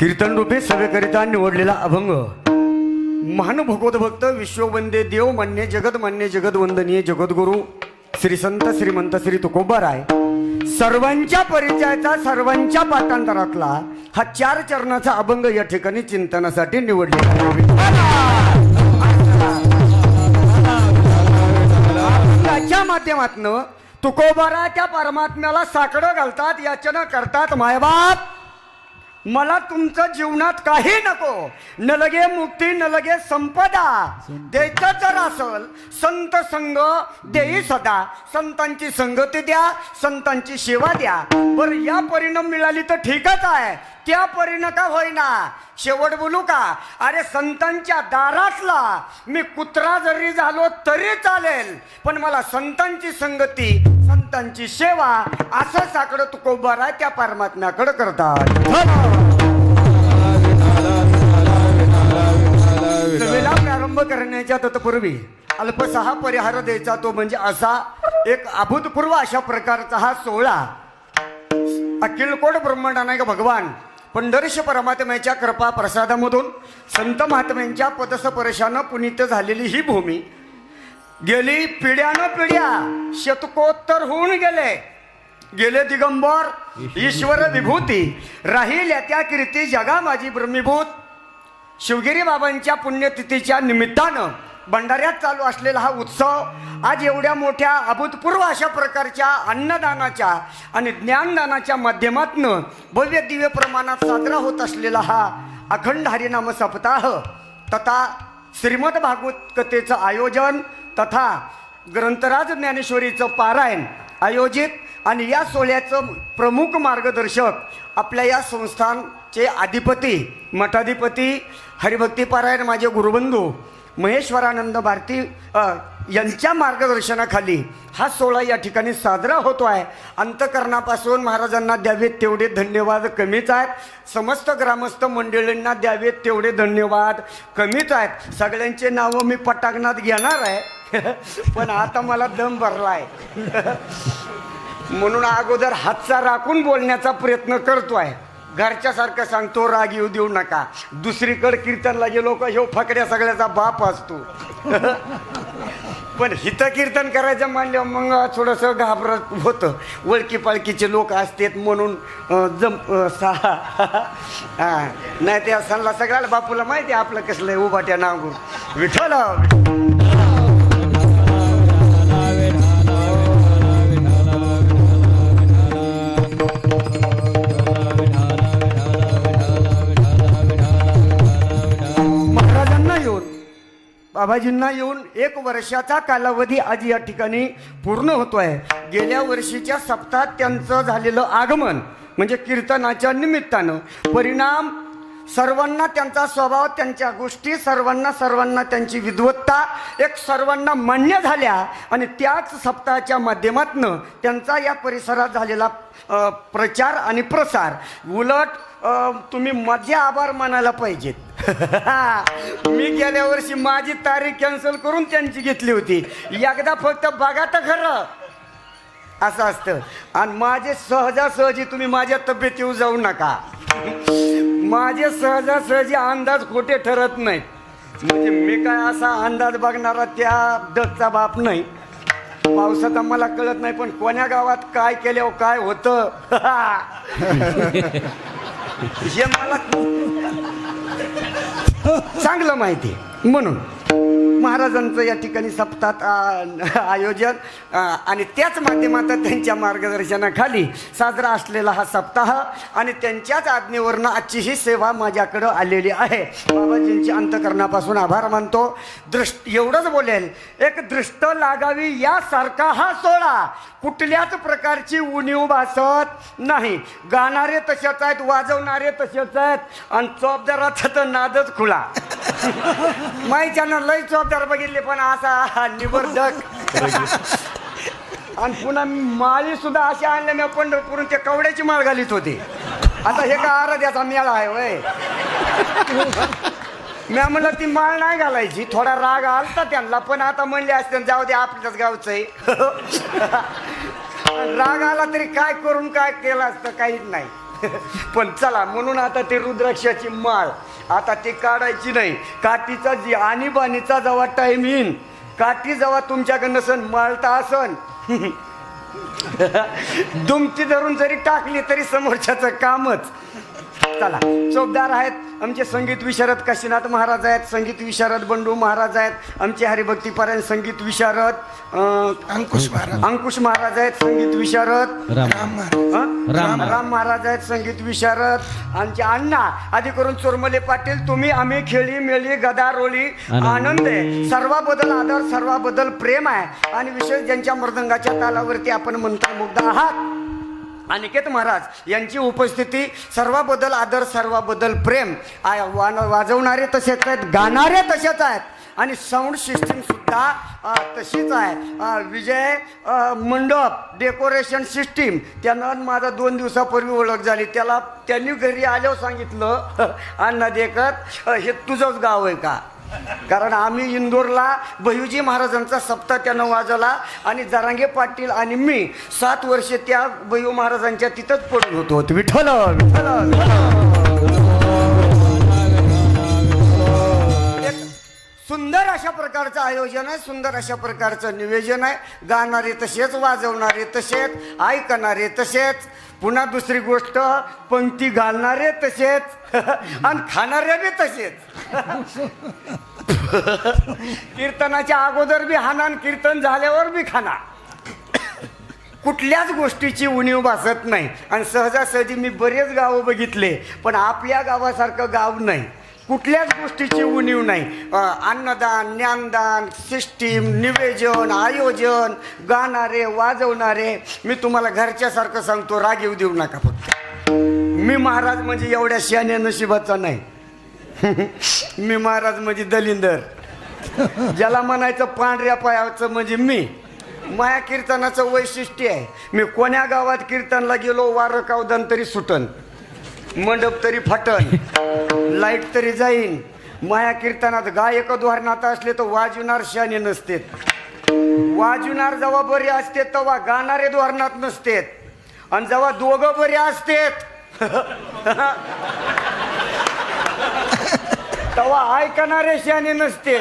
कीर्तन रूपे सभेकरिता निवडलेला अभंग महान भगवत भक्त विश्ववंदे देव मान्य जगदवंदनीय जगद्गुरु श्री संत श्रीमंत श्री तुकोबाराय सर्वांच्या परिचयाचा सर्वांच्या पाठांतरातला हा 4 चरणाचा अभंग या ठिकाणी चिंतनासाठी निवडलेला आहे. त्याच्या माध्यमातून तुकोबाराच्या परमात्म्याला साकडं घालतात, याचना करतात, मायबाप मला तुमचं जीवनात काही नको, न लगे मुक्ती न लगे संपदा, द्यायचं जर असल संत संग देई सदा, संतांची संगती द्या, संतांची सेवा द्या. बरं या परिणाम मिळाली तर ठीकच आहे, त्या परिणाम का होईना. शेवट बोलू का, अरे संतांच्या दारातला मी कुत्रा जरी झालो तरी चालेल, पण मला संतांची संगती संतांची सेवा असं साकडं तुकोबारा त्या परमात्म्याकडे करतात. सभेला प्रारंभ करण्याच्या तत्पूर्वी अल्पसा परिहार द्यायचा, तो म्हणजे असा एक अभूतपूर्व अशा प्रकारचा हा सोहळा. अखिलकोट ब्रह्मांडानायक भगवान पंढरीश परमात्म्याच्या कृपा प्रसादामधून संत महात्म्यांच्या पदस्पर्शानं पुनीत झालेली ही भूमी गेली पिढ्यानं पिढ्या शतकोत्तर होऊन गेले दिगंबर ईश्वर विभूती, राहिल्या त्या कीर्ती जगा माझी ब्रह्मीभूत. शिवगिरी बाबांच्या पुण्यतिथीच्या निमित्तानं भंडाऱ्यात चालू असलेला हा उत्सव आज एवढ्या मोठ्या अभूतपूर्व अशा प्रकारच्या अन्नदानाच्या आणि ज्ञानदानाच्या माध्यमातून भव्य दिव्य प्रमाणात साजरा होत असलेला हा अखंड हरिनाम सप्ताह तथा श्रीमद भागवत कथेचं आयोजन तथा ग्रंथराज ज्ञानेश्वरीचं पारायण आयोजित आणि या सोहळ्याचं प्रमुख मार्गदर्शक आपल्या या संस्थानचे अधिपती मठाधिपती हरिभक्ती पारायण माझे गुरुबंधू महेश्वरानंद भारती यांच्या मार्गदर्शनाखाली हा सोहळा या ठिकाणी साजरा होतो आहे. अंतकरणापासून महाराजांना द्यावेत तेवढे धन्यवाद कमीच आहेत, समस्त ग्रामस्थ मंडळींना द्यावेत तेवढे धन्यवाद कमीच आहेत. सगळ्यांचे नावं मी पटांगणात घेणार आहे पण आता मला दम भरला आहे म्हणून अगोदर हातचा राखून बोलण्याचा प्रयत्न करतो आहे. घरच्यासारखं सांगतो, राग येऊ देऊ नका. दुसरीकडे कीर्तनला गेलो का ह्यो फकड्या सगळ्याचा बाप असतो पण हिथं कीर्तन करायचं म्हणलं मग थोडंसं घाबरत होतं, ओळखी पाळखीचे लोक असतात म्हणून नाही त्या सणला सगळ्याला बापूला माहिती आहे आपलं कसलं आहे उभाट्या नांगूर विठ्ठल. बाबाजींना येऊन 1 वर्षाचा कालावधी आज या ठिकाणी पूर्ण होतो आहे. गेल्या वर्षीच्या सप्ताहात त्यांचं झालेलं आगमन म्हणजे कीर्तनाच्या निमित्तानं परिणाम सर्वांना त्यांचा स्वभाव त्यांच्या गोष्टी सर्वांना त्यांची विद्वत्ता एक सर्वांना मान्य झाल्या आणि त्याच सप्ताहाच्या माध्यमातून त्यांचा या परिसरात झालेला प्रचार आणि प्रसार उलट तुम्ही माझे आभार मानायला पाहिजेत. मी गेल्या वर्षी माझी तारीख कॅन्सल करून त्यांची घेतली होती. एकदा फक्त बघा तर खरं असं असतं आणि माझे सहजासहजी तुम्ही माझ्या तब्येतीवर जाऊ नका. माझे सहजासहजी अंदाज खोटे ठरत नाहीत. म्हणजे मी काय असा अंदाज बघणारा त्या दत्तचा बाप नाही. पावसाचा मला कळत नाही पण कोण्या गावात काय केल्यावर काय होतं हे मला चांगलं माहिती. म्हणून महाराजांचं या ठिकाणी सप्ताहात आयोजन आणि त्याच माध्यमातून त्यांच्या मार्गदर्शनाखाली साजरा असलेला हा सप्ताह आणि त्यांच्याच आज्ञेवरनं आजची ही सेवा माझ्याकडं आलेली आहे. बाबाजींचे अंतकरणापासून आभार मानतो. एवढंच बोलेल, एक दृष्ट लागावी यासारखा हा सोहळा कुठल्याच प्रकारची उणीव भासत नाही. गाणारे तसेच आहेत, वाजवणारे तसेच आहेत आणि चोपदाराचा तर नादच खुला. माईच्यानं लय चोपदार बघितले पण असा निबर्धक आणि पुन्हा माळी सुद्धा अशा आणल्या मी पंढरपूरून त्या कवड्याची माळ घालीत होती. आता हे का आराध्याचा मेळा आहे वय. मी म्हणलं ती माळ नाही घालायची, थोडा राग आलता त्यांना पण आता म्हणले असते जाऊ दे आपल्याच गावचं आहे. राग आला तरी काय करून काय केलं असतं काहीच नाही. पण चला, म्हणून आता ते रुद्राक्षाची माळ आता ती काढायची नाही. काठीचा जी आणीबाणीचा जेव्हा टाइम येईन, काठी जेव्हा तुमच्याकडनं सण माळता असन दुमती धरून जरी टाकली तरी समोरच्याचं कामच. चला, चौकदार आहेत आमचे संगीत विशारद काशीनाथ महाराज आहेत, संगीत विशारद बंडू महाराज आहेत, आमचे हरिभक्तीपरायण संगीत विशारद अंकुश महाराज आहेत, संगीत विशारद राम महाराज आहेत, संगीत विशारद आमचे अण्णा आधी करून चोरमले पाटील. तुम्ही आम्ही खेळी मेळी गदारोळी आनंद आहे, सर्वाबद्दल आदर, सर्वाबद्दल प्रेम आहे. आणि विशेष ज्यांच्या मृदंगाच्या तालावरती आपण मंत्रमुग्ध आहात अनिकेत महाराज यांची उपस्थिती, सर्वाबद्दल आदर, सर्वाबद्दल प्रेम. वाजवणारे तसेच आहेत, गाणारे तसेच आहेत आणि साऊंड सिस्टीम सुद्धा तशीच आहे. विजय मंडप डेकोरेशन सिस्टीम, त्यांना माझा 2 दिवसापूर्वी ओळख झाली. त्यांनी घरी आल्यावर सांगितलं अण्णा देखत हे तुझंच गाव आहे का? कारण आम्ही इंदोरला भैयूजी महाराजांचा सप्ताह त्यानं वाजवला आणि जरांगे पाटील आणि मी 7 वर्षे त्या भैयू महाराजांच्या तिथंच पडून होतो. विठ्ठल विठ्ठल. सुंदर अशा प्रकारचं आयोजन आहे, सुंदर अशा प्रकारचं नियोजन आहे. गाणारे तसेच, वाजवणारे तसेच, ऐकणारे तसेच, पुन्हा दुसरी गोष्ट पंक्ती घालणारे तसेच आणि खाणारे बी तसेच. कीर्तनाच्या अगोदर बी हाना आणि कीर्तन झाल्यावर बी खाना. कुठल्याच गोष्टीची उणीव भासत नाही. आणि सहजासहजी मी बरेच गावं बघितले, पण आपल्या गावासारखं गाव नाही. कुठल्याच गोष्टीची उणीव नाही. अन्नदान, ज्ञानदान, सिस्टीम, निवेदन, आयोजन, गाणारे, वाजवणारे. मी तुम्हाला घरच्यासारखं सांगतो, राग येऊ देऊ नका. फक्त मी महाराज म्हणजे एवढ्या शहाण्या नशिबाचा नाही. मी महाराज म्हणजे दलिंदर, ज्याला म्हणायचं पांढऱ्या पायाचं म्हणजे मी. माया कीर्तनाचं वैशिष्ट्य आहे, मी कोण्या गावात कीर्तनला गेलो, वारं कावदान तरी सुटन, मंडप तरी फाटन, लाईट तरी जाईन. माया कीर्तनात गायक द्वारनाथ असले तर वाजवणार शहाणे नसते. वाजवणार जेव्हा बरे असते तेव्हा गाणारे द्वारनाथ नसते. आणि जेव्हा दोघं बरे असतेत तेव्हा ऐकणारे शहाणे नसते.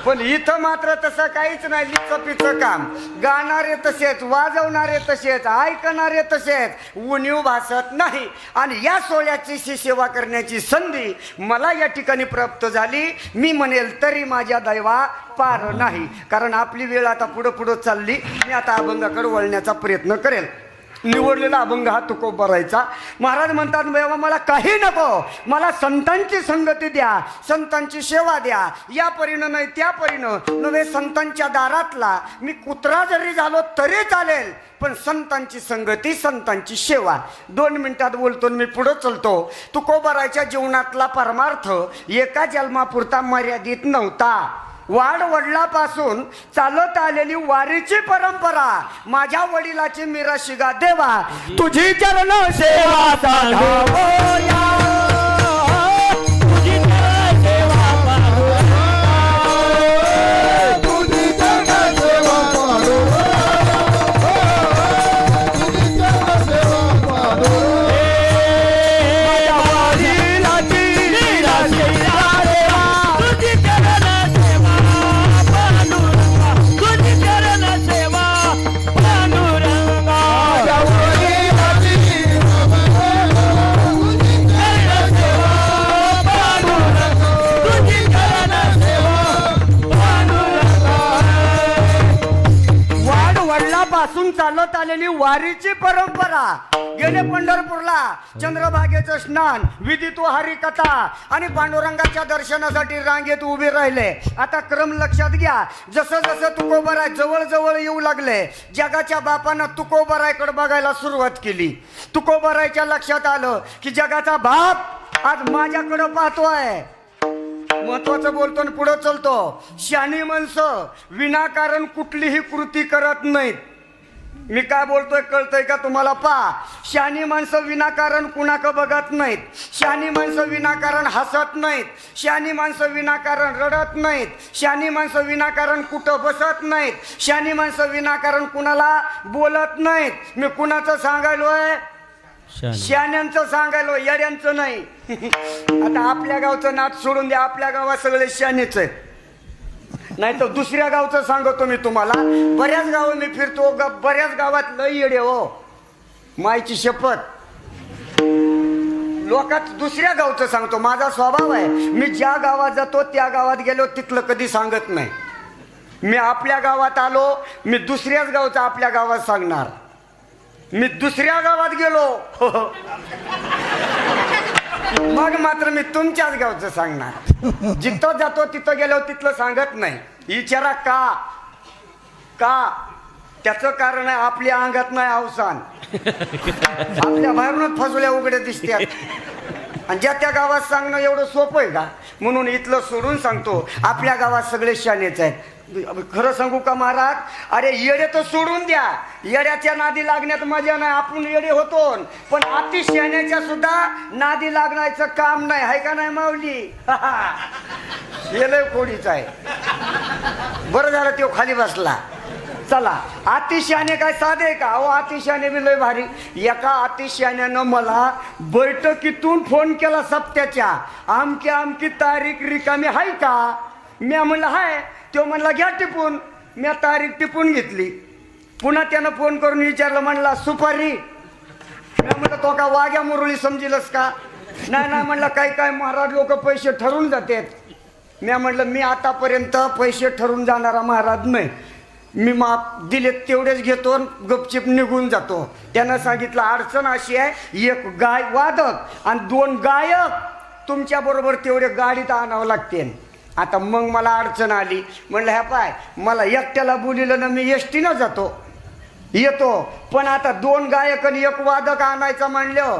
पण इथं मात्र तसं काहीच नाही. लिचपिचं काम. गाणारे तसेच, वाजवणारे तसेच, ऐकणारे तसेच, उणीव भासत नाही. आणि या सोहळ्याची सेवा करण्याची संधी मला या ठिकाणी प्राप्त झाली. मी म्हणेल तरी माझ्या दैवा पार नाही. कारण आपली वेळ आता पुढं पुढं चालली. मी आता अभंगाकडे वळण्याचा प्रयत्न करेल. निवडलेला अभंग हा तुकोबा राहायचा. महाराज म्हणतात, बाबा मला काही नको, मला संतांची संगती द्या, संतांची सेवा द्या. या परीनं नाही त्या परीनं नव्हे, संतांच्या दारातला मी कुत्रा जरी झालो तरी चालेल, पण संतांची संगती, संतांची सेवा. 2 मिनिटात बोलतो मी पुढं चलतो. तुकोबारायच्या जीवनातला परमार्थ एका जन्मापुरता मर्यादित नव्हता. वाड वडिलापासून चालत आलेली वारीची परंपरा, माझ्या वडिलाची मीरा शिगा देवा, तुझी चरण सेवा साधावया, तुझी चरण सेवा तुझी चरण सेवा पासून चालत आलेली वारीची परंपरा. गेले पंढरपूरला चंद्रभागेचं स्नान, विधित हरिकथा आणि पांडुरंगाच्या दर्शनासाठी रांगेत उभे राहिले. आता क्रम लक्षात घ्या. जसं जसं तुकोबाराय जवळ जवळ येऊ लागले, जगाच्या बापानं तुकोबारायकडे बघायला सुरुवात केली. तुकोबारायच्या लक्षात आलं की जगाचा बाप आज माझ्याकडं पाहतोय. महत्वाचं बोलतो आणि पुढं चलतो. शहाणी माणसं विनाकारण कुठलीही कृती करत नाहीत. मी काय बोलतोय कळतंय का तुम्हाला? पा, शहाणी माणसं विनाकारण कुणाकडे बघत नाहीत. शहाणी माणसं विनाकारण हसत नाहीत. शहाणी माणसं विनाकारण रडत नाहीत. शहाणी माणसं विनाकारण कुठं बसत नाहीत. शहाणी माणसं विनाकारण कुणाला बोलत नाहीत. मी कुणाचं सांगायलोय? शहाण्यांचं सांगायलो, येड्यांचं नाही. आता आपल्या गावचं नाच सोडून द्या, आपल्या गावात सगळे शहाणेच आहेत. नाही तर दुसऱ्या गावचं सांगतो मी तुम्हाला. बऱ्याच गाव मी फिरतो, बऱ्याच गावात लई येडे हो, मायची शपथ. लोकात दुसऱ्या गावचं सांगतो. माझा स्वभाव आहे, मी ज्या गावात जातो त्या गावात गेलो तिथलं कधी सांगत नाही. मी आपल्या गावात आलो, मी दुसऱ्याच गावचं आपल्या गावात सांगणार. मी दुसऱ्या गावात गेलो मग मात्र मी तुमच्याच गावचं सांगणार. जिथं जातो तिथं गेलो तिथलं सांगत नाही. विचारा का? त्याचं कारण आहे आपल्या अंगात नाही अवसान. आपल्या बाहेरूनच फसवल्या उघड्या दिसतात. आणि ज्या त्या गावात सांगणं एवढं सोपं आहे का? म्हणून इथलं सोडून सांगतो, आपल्या गावात सगळे शानेच आहेत. खरं सांगू का महाराज, अरे येडे तर सोडून द्या, येड्याच्या नादी लागण्यात मजा नाही. आपण येडे होतो, पण अति शहाण्याच्या सुद्धा नादी लागण्याचं काम नाही, आहे का नाही माऊली? हे लय कोडीच आहे. बरं झालं तो खाली बसला. चला, अतिशयाने काय साधे का? अहो अतिशयाने बी लय भारी. एका अतिशयाने मला बैठकीतून फोन केला सप्त्याच्या, आमकी तारीख रिकामी आहे का? मी म्हणलं हाय. तो म्हणला घ्या टिपून. मी तारीख टिपून घेतली. पुन्हा त्यानं फोन करून विचारलं, म्हणला सुपारी? मी म्हणलं तो का वाघ्या मुरळी समजिलस का? नाही म्हणलं काय महाराज लोक पैसे ठरवून जातात. मी म्हणलं मी आतापर्यंत पैसे ठरवून जाणारा महाराज नाही. मी माप दिले तेवढेच घेतो, गपचिप निघून जातो. त्यानं सांगितलं अडचण अशी आहे, एक वादक आणि 2 गायक तुमच्या बरोबर तेवढे गाडीत आणावं लागते. आता मग मला अडचण आली. म्हणलं ह्या पाय, मला एकट्याला बोलिलं ना, मी एसटीनं येतो. पण आता 2 गायक आणि 1 वादक आणायचं म्हणलं,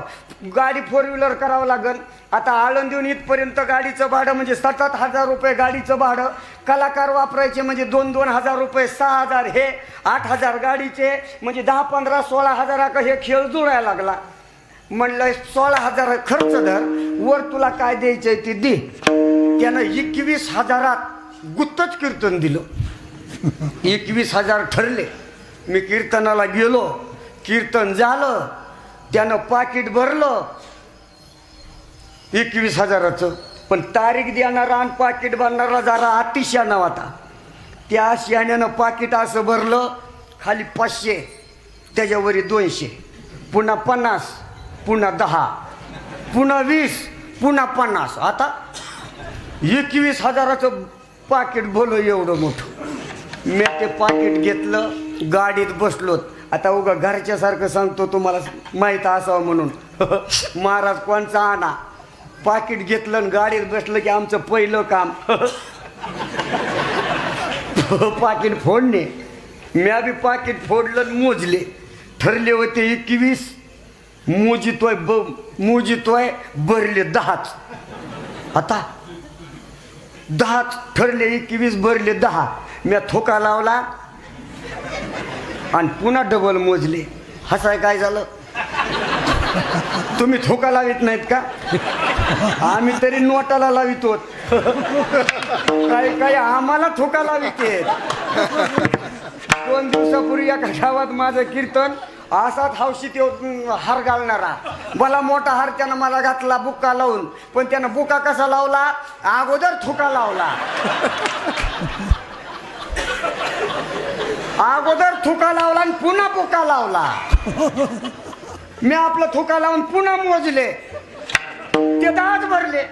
गाडी 4 व्हीलर करावं लागेल. आता आळंदीहून इथपर्यंत गाडीचं भाडं म्हणजे 7,000 रुपये गाडीचं भाडं. कलाकार वापरायचे म्हणजे 2-2 हजार रुपये, 6,000 हे 8,000 गाडीचे, म्हणजे 10-15 16,000 का हे खेळ जुळायला लागला. म्हणलं 16,000 खर्च धर, वर तुला काय द्यायचंय ते दे. त्यानं 21,000 गुत्तच कीर्तन दिलं. 21,000 ठरले. मी कीर्तनाला गेलो, कीर्तन झालं, त्यानं पाकिट भरलं 21,000चं. पण तारीख देणारा आणि पाकिट भरणारा जरा अतिशयाना होता. त्या शहाण्यानं पाकिट असं भरलं, खाली 500, त्याच्यावरी 200, पुन्हा 50, पुन्हा 10, पुन्हा 20, पुन्हा 50. आता 21,000चं पाकिट बोल एवढं मोठं. मी ते पाकिट घेतलं, गाडीत बसलोत. आता उगा घरच्यासारखं सांगतो, तुम्हाला माहीत असावं म्हणून. महाराज कोणचा आणा. पाकिट घेतलं आणि गाडीत बसलं की आमचं पहिलं काम पाकिट फोडणे. मी बी पाकिट फोडलं आणि मोजले. ठरले होते 21, मोजितोय भरले 10च. आता 10च ठरले, 21 भरले 10. मी थोका लावला आणि पुन्हा डबल मोजले. हसाय काय झालं? तुम्ही थोका लावित नाहीत का? आम्ही तरी नोटाला लावितो. काही आम्हाला थोका लाविते. 2 दिवसापूर्वी एका गावात माझं कीर्तन, असाच हौशीत हार घालणारा, मला मोठा हार त्यानं मला घातला बुक्का लावून. पण त्यानं बुक्का कसा लावला? अगोदर थोका लावला. अगोदर थुका लावला आणि पुन्हा बुका लावला. मी आपलं थुका लावून पुन्हा मोजले, ते 10च भरले.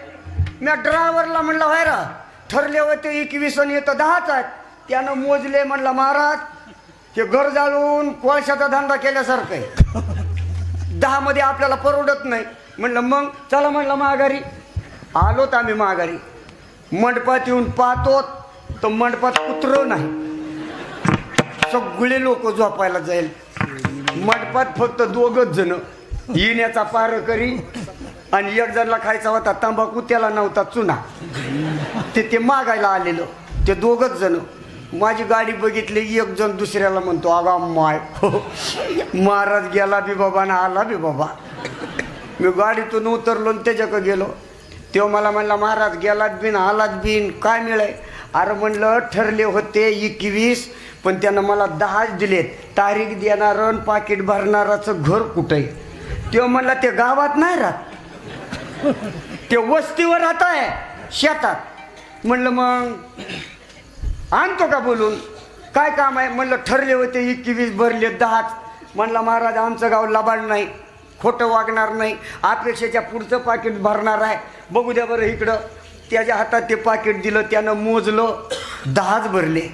मी ड्रायव्हरला म्हणलं व्हायरा ठरले होते 21 आणि येतं 10च आहेत. त्यानं मोजले. म्हणलं महाराज हे घर जाळून कोळशाचा धंदा केल्यासारखं आहे, 10 मध्ये आपल्याला परवडत नाही. म्हणलं मग चला, म्हणलं माघारी. आलोत आम्ही माघारी. मंडपात येऊन पाहतो तर मंडपात कुत्र नाही, सगळे लोक झोपायला जाईल. मंडपात फक्त 2च जण, येण्याचा पार करी आणि 1 जणला खायचा होता तंबाखू, त्याला नव्हता चुना. ते मागायला आलेलं, ते 2च जण. माझी गाडी बघितली, 1 जण दुसऱ्याला म्हणतो आगा माय महाराज गेला बी बाबा ना आला बी बाबा. मी गाडीतून उतरलो आणि त्याच्याकडे गेलो. तेव्हा मला म्हणला महाराज गेलात बिन आलात बिन काय मिळाय? अरे म्हणलं ठरले होते 21, पण त्यानं मला 10च दिलेत. तारीख देणारं पाकिट भरणाराचं घर कुठे? तो म्हणला ते गावात नाही राहत, ते वस्तीवर राहत आहे शेतात. म्हणलं मग आणतो का बोलून, काय काम आहे. म्हणलं ठरले होते 21 भरले 10. म्हणला महाराज आमचं गाव लबाड नाही, खोटं वागणार नाही, अपेक्षेच्या पुढचं पाकिट भरणार आहे, बघू द्या बरं इकडं. त्याच्या हातात ते पाकिट दिलं, त्यानं मोजलं 10च भरले.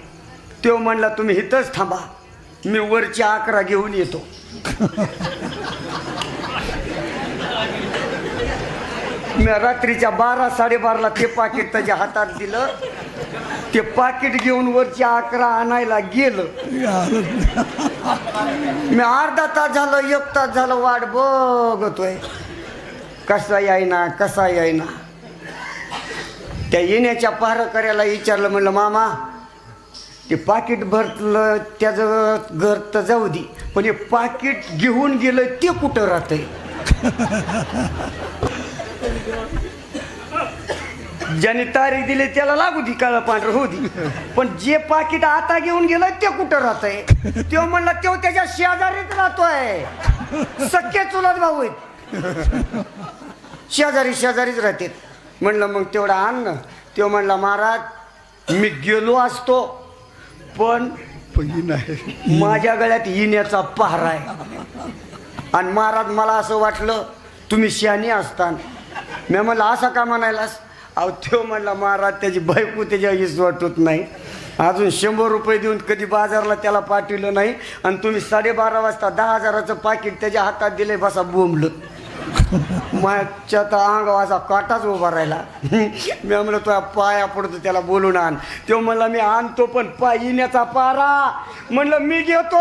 तो म्हणला तुम्ही इथंच थांबा, मी वरची 11 घेऊन येतो. मी रात्रीच्या 12 साडेबाराला ते पाकिट त्याच्या हातात दिलं. ते पाकिट घेऊन वरची 11 आणायला गेलं. मी अर्धा तास झालं 1 तास झालं वाट बघतोय, कसा येईना कसा येईना. त्या येण्याच्या पार करायला विचारलं, म्हणलं मामा ते पाकिट भरलं त्याचं घर तर जाऊ दे, पण हे पाकिट घेऊन गेलं ते कुठं राहतंय. ज्याने तारीख दिली त्याला लागू दी, काळं पांढरं होऊ दे, पण जे पाकिट आता घेऊन गेलं ते कुठं राहतंय. तो म्हणला तो त्याच्या शेजारीच राहतोय, सख्खे चुलत भाऊ आहेत, शेजारीच राहते. म्हणलं मग तेवढा आण ना. तो म्हणला महाराज मी गेलो असतो, पण नाही, माझ्या गळ्यात येण्याचा पहारा आहे. आणि महाराज मला असं वाटलं तुम्ही शहाणी असतान. मी म्हणलं असं का म्हणायलास. अहो तो म्हणला महाराज त्याची बायको त्याच्या हीच वाटत नाही, अजून 100 रुपये देऊन कधी बाजारला त्याला पाठवलं नाही, आणि तुम्ही 12:30 वाजता 10,000चं पाकिट त्याच्या हातात दिले, बसा बोंबलं. माझ्या तर अंगावाचा काटाच उभा राहिला. मी म्हणलं तुझ्या पाया पडतो त्याला बोलून आण. तो म्हणला मी आणतो, पण पाय येण्याचा पारा. म्हणलं मी घेतो.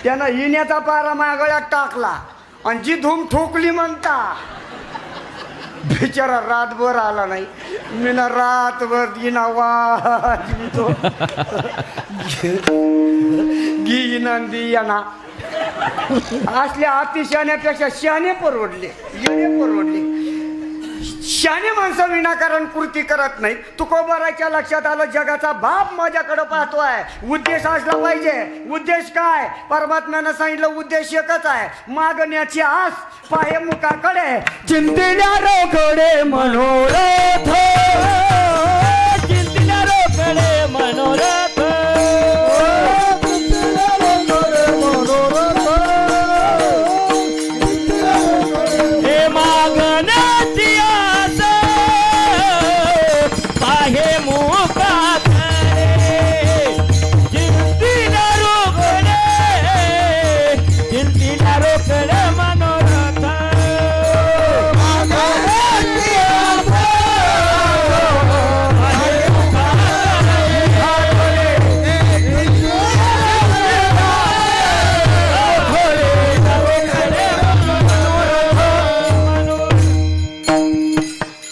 त्यानं येण्याचा पारा माझ्या गळ्यात टाकला आणि जी धूम ठोकली म्हणता, बिचारा रातभर आला नाही. मी ना रातभर येणा वाजवितो, गिना दियाना. असल्या अतिशहाण्यापेक्षा शहाणे परवडले, येणे परवडले. शहाणे माणसं विनाकारण कृती करत नाही. तुकोबाराच्या लक्षात आलं जगाचा बाप माझ्याकडे पाहतोय, उद्देश असला पाहिजे. उद्देश काय, परमात्म्यानं सांगितलं उद्देश एकच आहे, मागण्याची आस पाहे मुखाकडे, चिंतिल्या रोकडे मनोरथ, चिंतिल्या रोकडे मनोरथ, हे मागण्याची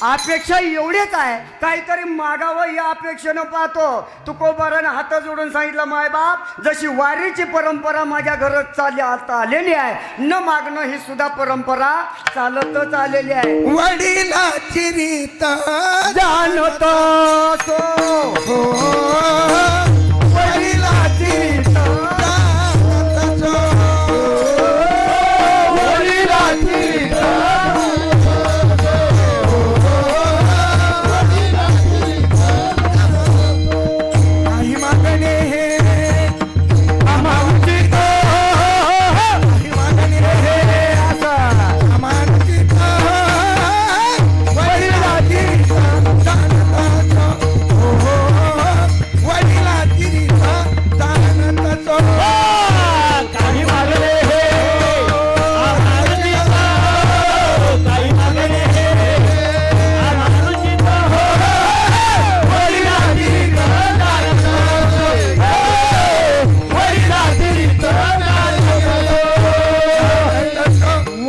अपेक्षा एवढेच आहे, काहीतरी मागावं या अपेक्षेनं पाहतो. तुकोबाराने हात जोडून सांगितलं, माय बाप जशी वारीची परंपरा माझ्या घरात आता आलेली आहे, न मागणं ही सुद्धा परंपरा चालतच आलेली आहे. वडिलाची रीत जाणतो वडिलाची रीत वडिलाची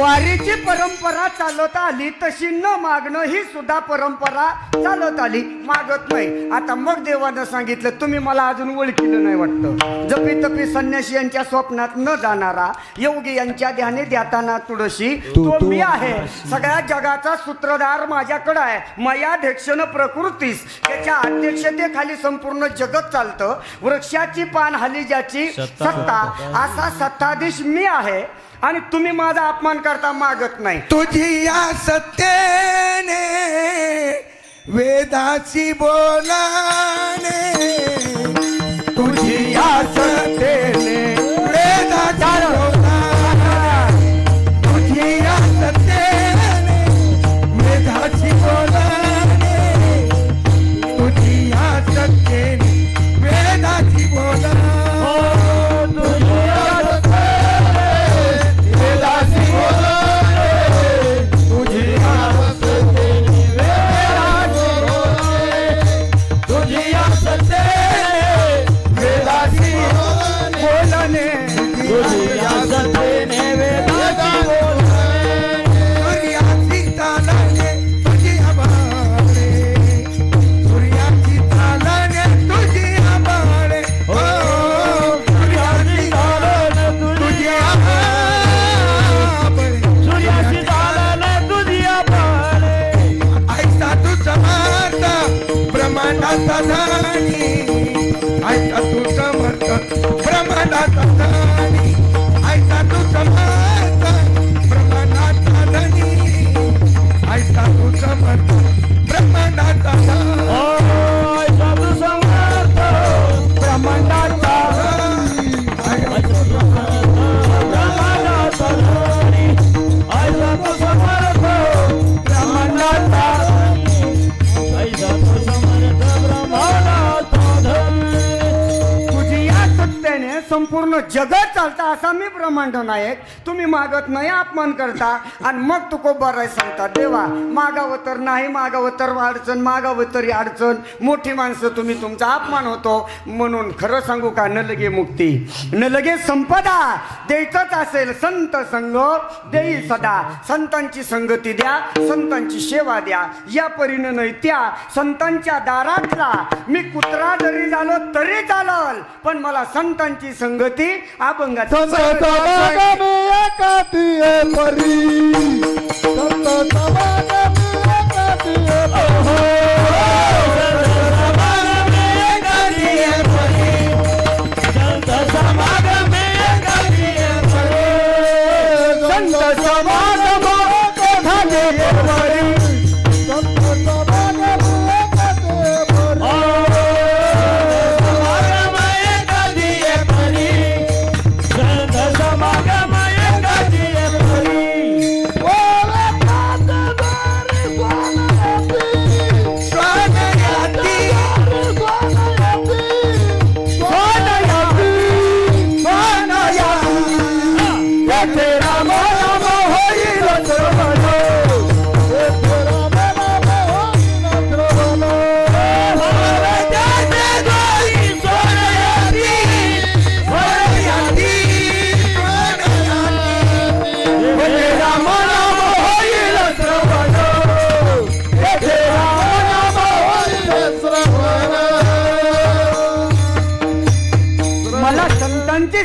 वारीची परंपरा चालत आली तशी न मागणं ही सुद्धा परंपरा चालत आली. मागत नाही. आता मग देवानं सांगितलं तुम्ही मला अजून ओळखीलं नाही वाटतं. जपी तपी संन्यासी यांच्या स्वप्नात न जाणारा, योगी यांच्या ध्याने ध्याताना तुळशी तो मी आहे. सगळ्या जगाचा सूत्रधार माझ्याकडे आहे. मयाध्यक्षन प्रकृतीस, त्याच्या अध्यक्षतेखाली संपूर्ण जगत चालतं. वृक्षाची पान हाली ज्याची सत्ता, असा सत्ताधीश मी आहे. आणि तुम्ही माझा अपमान करता. मागत नाही. तुझी या सत्तेने वेदाची बोलाने, तुझी या सत्तेने वेदाची बोलाने, तुझी या सत्तेने वेदाची बोलाने, तुझी या सत्तेने वेदाची बोलाने. ऐसा तू समर्थ ब्रह्मांडाचा धनी, ऐसा तू समर्थ ब्रह्मांडाचा धनी, ऐसा तू समर्थ ब्रह्मांडाचा धनी, ऐसा तू समर्थ ब्रह्मांडाचा धनी, ऐसा तू समर्थ ब्रह्मांडाचा धनी, ऐसा तू समर्थ ब्रह्मांडाचा धनी, ऐसा तू समर्थ ब्रह्मांडाचा धनी. सत्याने संपूर्ण जगत चालता असा मी ब्रह्मांड नायक. तुम्ही मागत नाही, अपमान करता. आणि मग तू कोबाराय सांगता देवा मागावं तर नाही, मागावं तर अडचण, मागावं तरी अडचण. मोठी माणसं तुम्ही, तुमचा अपमान होतो. म्हणून खरं सांगू का, न लगे मुक्ती न लगे संपदा. द्यायचंच असेल संत संग देई सदा. संतांची संगती द्या, संतांची सेवा द्या. या परीनं नाही त्या संतांच्या दारातला मी कुत्रा जरी झालो तरी चालल, पण मला संतांची संगती अभंगात.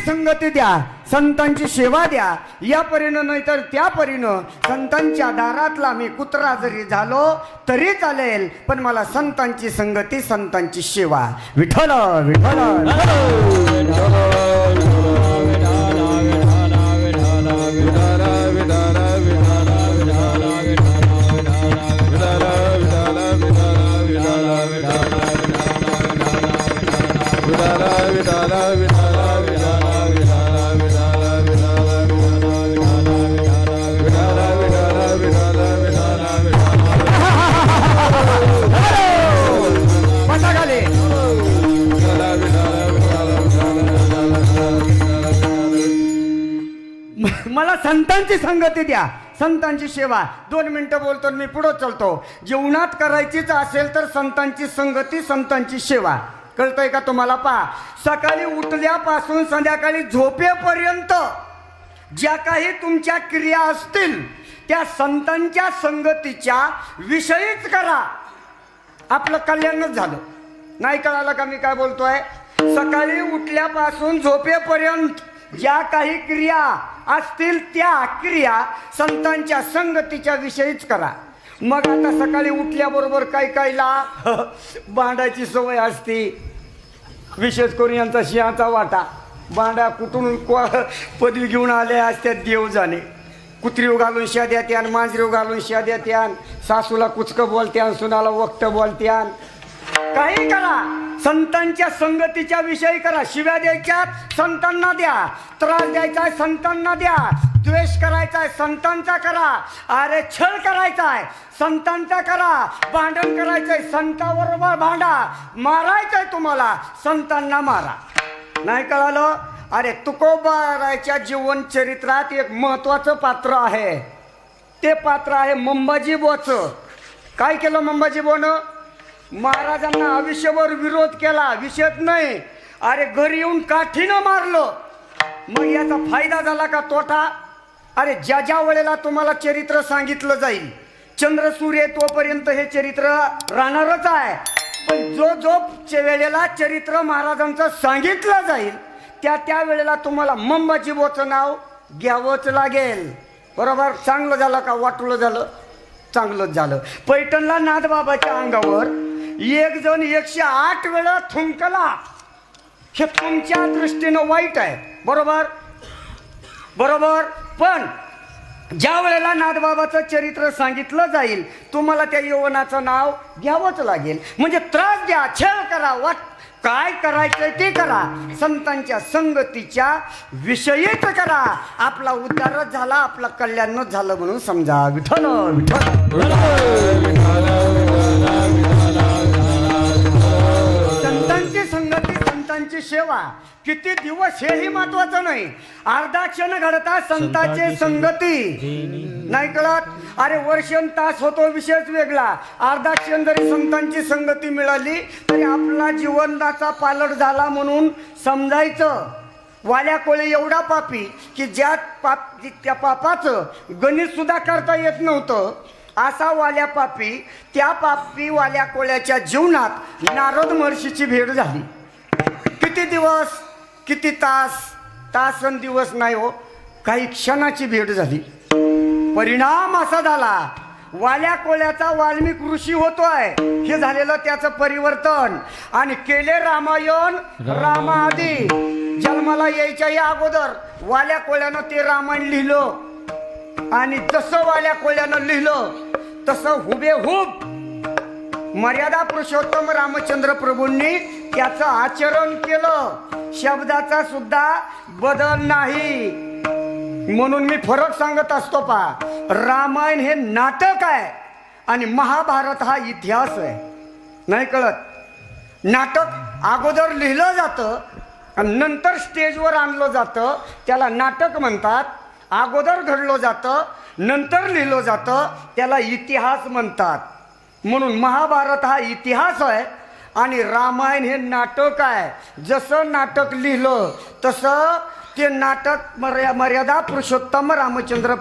संगती द्या, संतांची सेवा द्या. या परीनं नाही तर त्या परीनं संतांच्या दारातला मी कुत्रा जरी झालो तरी चालेल, पण मला संतांची संगती, संतांची सेवा. विठ्ठल विठ्ठल मला संतांची संगती द्या, संतांची सेवा. 2 मिनिटं बोलतो मी पुढे चलतो. जीवनात करायचीच असेल तर संतांची संगती, संतांची सेवा. कळतंय का तुम्हाला? पहा, सकाळी उठल्यापासून संध्याकाळी झोपेपर्यंत ज्या काही तुमच्या क्रिया असतील त्या संतांच्या संगतीच्या विषयीच करा. आपलं कल्याणच झालं. नाही कळालं का मी काय बोलतोय? सकाळी उठल्यापासून झोपेपर्यंत ज्या काही क्रिया असतील त्या क्रिया संतांच्या संगतीच्या विषयीच करा. मग आता सकाळी उठल्याबरोबर काही काहीला भांडायची सवय असते. विशेष करून यांचा शिंहाचा वाटा. भांडा कुठून पदवी घेऊन आल्या असत्यात देव जाणे. कुत्रीव घालून शिया देत्यान, मांजरीव घालून शिया देत्यान, सासूला कुचकं बोलत्यान, सुनाला वक्त बोलत्यान. काही करा, संतांच्या संगतीच्या विषयी करा. शिव्या द्यायच्या संतांना द्या, त्रास द्यायचा संतांना द्या, द्वेष करायचा आहे संतांचा करा, अरे छळ करायचा आहे संतांचा करा, भांडण करायचंय संतांबरोबर भांडा, मारायचंय तुम्हाला संतांना मारा. नाही कळालं? अरे तुकोबारायच्या जीवन चरित्रात एक महत्वाचं पात्र आहे. ते पात्र आहे मंबाजी बोचं. काय केलं मंबाजी बोनं? महाराजांना आयुष्यभर विरोध केला, विषयच नाही. अरे घरी येऊन काठीनं मारलं. मग याचा फायदा झाला का तोटा? अरे ज्या ज्या वेळेला तुम्हाला चरित्र सांगितलं जाईल, चंद्र सूर्य तोपर्यंत हे चरित्र राहणारच आहे. पण जो जो वेळेला चरित्र महाराजांचं सांगितलं जाईल त्या त्या वेळेला तुम्हाला मंबाजीबोचं नाव घ्यावंच लागेल. बरोबर? चांगलं झालं का वाटलं झालं? चांगलंच झालं. पैठणला नाथबाबाच्या अंगावर एक जण 108 वेळा थुंकला. हे तुमच्या दृष्टीनं वाईट आहे. बरोबर? बरोबर. पण ज्या वेळेला नाथबाबाचं चरित्र सांगितलं जाईल तुम्हाला त्या यवनाचं नाव घ्यावंच लागेल. म्हणजे त्रास द्या, छळ करा, काय करायचंय ते करा, संतांच्या संगतीच्या विषयीच करा. आपला उद्धारच झाला, आपलं कल्याणच झालं म्हणून समजा. विठ्ठल विठ्ठल. संतांची संगती, संतांची सेवा किती दिवस हेही महत्वाचं नाही. अर्धा क्षण घडता संतांची संगती. नाही कळत? अरे वर्षन तास होतो विषयच वेगळा. अर्धा क्षण जरी संतांची संगती मिळाली तरी आपला जीवनाचा पालट झाला म्हणून समजायचं. वाल्या कोळे एवढा पापी की त्या पापाचं गणित सुद्धा करता येत नव्हतं. असा वाल्या पापी, त्या पापी वाल्या कोळ्याच्या जीवनात नारद महर्षीची भेट झाली. किती दिवस, किती तास, तासन दिवस नाही हो, काही क्षणाची भेट झाली. परिणाम असा झाला, वाल्या कोळ्याचा वाल्मिक ऋषी होतोय हे झालेलं त्याचं परिवर्तन. आणि केले रामायण रामाआधी. जन्माला यायच्या या अगोदर वाल्या कोळ्यानं ते रामायण लिहिलं. आणि जसं वाल्या कोळ्यानं लिहिलं तसं हुबेहूब मर्यादा पुरुषोत्तम रामचंद्र प्रभूंनी त्याचं आचरण केलं. शब्दाचा सुद्धा बदल नाही. म्हणून मी फरक सांगत असतो पहा. रामायण हे नाटक आहे आणि महाभारत हा इतिहास आहे. नाही कळत? नाटक अगोदर लिहिलं जातं आणि नंतर स्टेजवर आणलं जातं, त्याला नाटक म्हणतात. अगोदर घडलं जातं नंतर लिहिलं जातं, त्याला इतिहास म्हणतात. म्हणून महाभारत हा इतिहास आहे आणि रामायण हे नाटक आहे. जसं नाटक लिहिलं तसं ते नाटक मर्यादा पुरुषोत्तम रामचंद्र